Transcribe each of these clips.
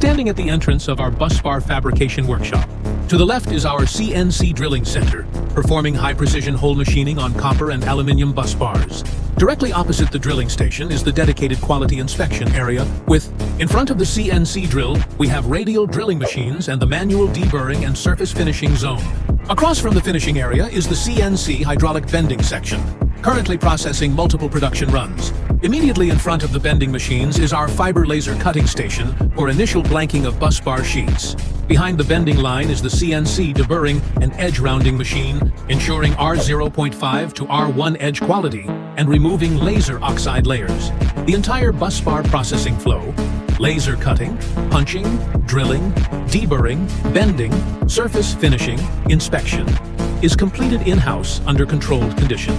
standing at the entrance of our busbar fabrication workshop. To the left is our CNC drilling center, performing high-precision hole machining on copper and aluminium busbars. Directly opposite the drilling station is the dedicated quality inspection area with, in front of the CNC drill, we have radial drilling machines and the manual deburring and surface finishing zone. Across from the finishing area is the CNC hydraulic bending section, currently processing multiple production runs. Immediately in front of the bending machines is our fiber laser cutting station for initial blanking of busbar sheets. Behind the bending line is the CNC deburring and edge rounding machine, ensuring R0.5 to R1 edge quality and removing laser oxide layers. The entire busbar processing flow, laser cutting, punching, drilling, deburring, bending, surface finishing, inspection, is completed in-house under controlled condition.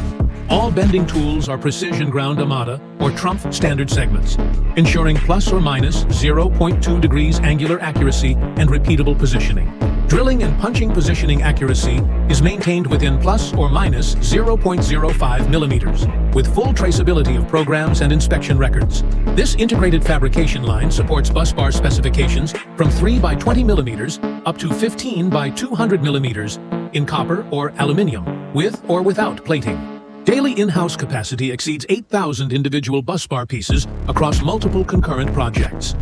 All bending tools are precision ground Amada or Trumpf standard segments, ensuring plus or minus 0.2 degrees angular accuracy and repeatable positioning. Drilling and punching positioning accuracy is maintained within plus or minus 0.05 millimeters, with full traceability of programs and inspection records. This integrated fabrication line supports busbar specifications from 3 by 20 millimeters up to 15 by 200 millimeters in copper or aluminium, with or without plating. Daily in-house capacity exceeds 8,000 individual busbar pieces across multiple concurrent projects.